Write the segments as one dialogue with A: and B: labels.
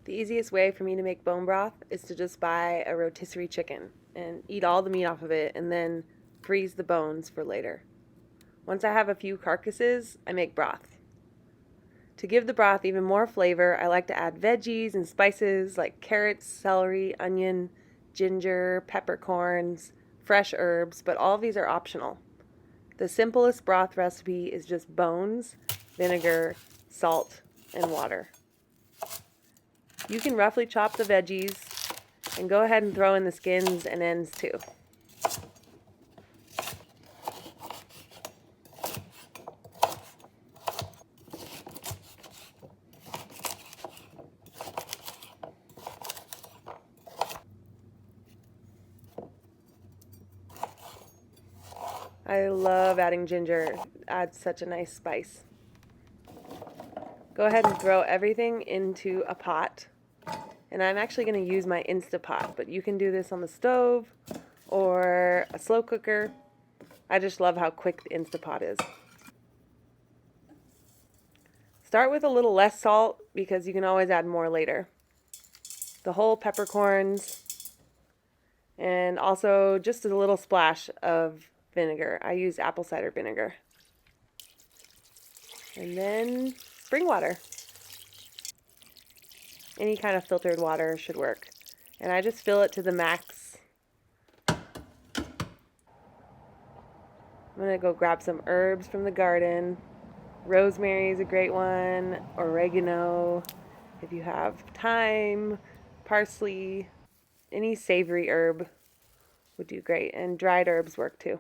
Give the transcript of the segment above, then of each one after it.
A: The easiest way for me to make bone broth is to just buy a rotisserie chicken and eat all the meat off of it and then freeze the bones for later. Once I have a few carcasses, I make broth. To give the broth even more flavor, I like to add veggies and spices like carrots, celery, onion, ginger, peppercorns, fresh herbs, but all of these are optional. The simplest broth recipe is just bones, vinegar, salt, and water. You can roughly chop the veggies and go ahead and throw in the skins and ends too. I love adding ginger. It adds such a nice spice. Go ahead and throw everything into a pot. And I'm actually going to use my Instapot, but you can do this on the stove or a slow cooker. I just love how quick the Instapot is. Start with a little less salt because you can always add more later. The whole peppercorns and also just a little splash of vinegar. I use apple cider vinegar. And then spring water. Any kind of filtered water should work. And I just fill it to the max. I'm going to go grab some herbs from the garden. Rosemary is a great one. Oregano, if you have thyme, parsley, any savory herb would do great. And dried herbs work too.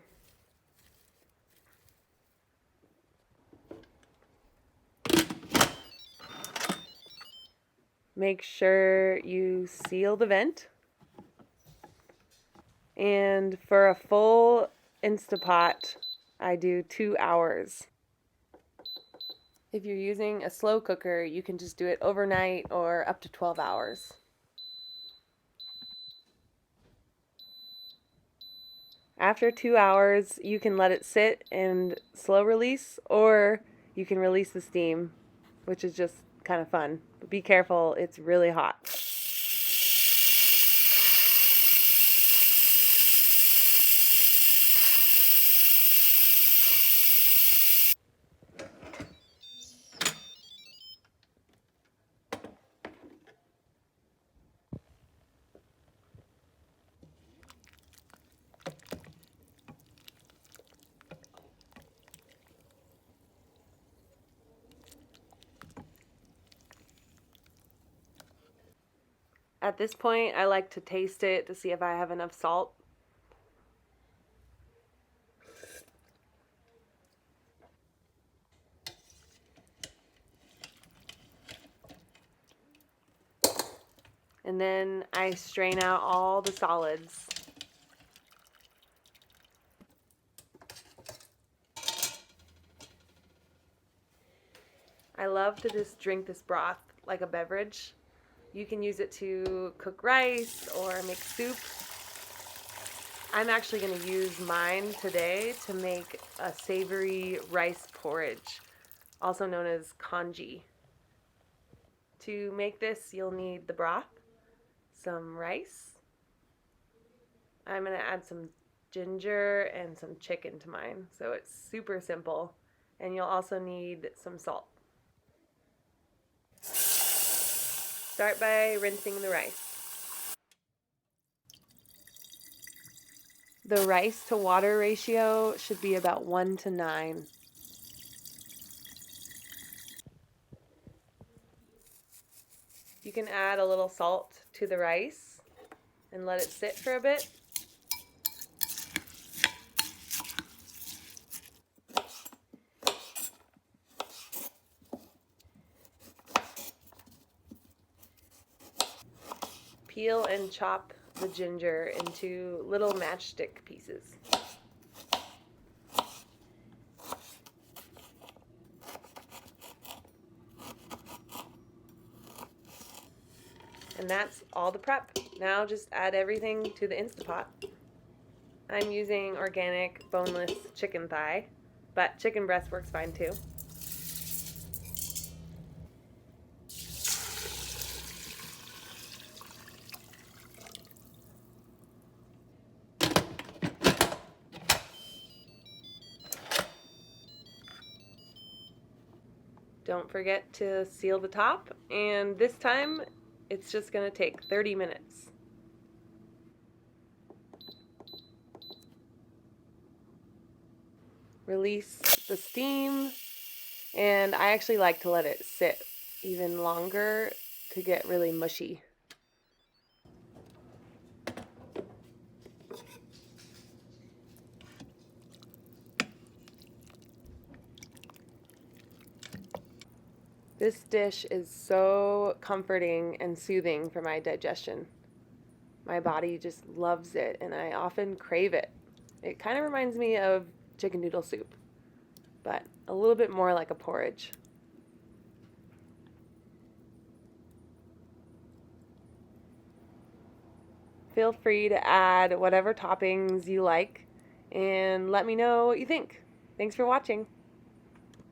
A: Make sure you seal the vent. And for a full Instapot, I do 2 hours. If you're using a slow cooker, you can just do it overnight or up to 12 hours. After 2 hours, you can let it sit and slow release, or you can release the steam, which is just kind of fun. But be careful, it's really hot. At this point, I like to taste it to see if I have enough salt. And then I strain out all the solids. I love to just drink this broth like a beverage. You can use it to cook rice or make soup. I'm actually going to use mine today to make a savory rice porridge, also known as congee. To make this, you'll need the broth, some rice. I'm going to add some ginger and some chicken to mine, so it's super simple. And you'll also need some salt. Start by rinsing the rice. The rice to water ratio should be about 1 to 9. You can add a little salt to the rice and let it sit for a bit. Peel and chop the ginger into little matchstick pieces. And that's all the prep. Now just add everything to the Instapot. I'm using organic boneless chicken thigh, but chicken breast works fine too. Don't forget to seal the top, and this time it's just going to take 30 minutes. Release the steam, and I actually like to let it sit even longer to get really mushy. This dish is so comforting and soothing for my digestion. My body just loves it, and I often crave it. It kind of reminds me of chicken noodle soup, but a little bit more like a porridge. Feel free to add whatever toppings you like, and let me know what you think. Thanks for watching.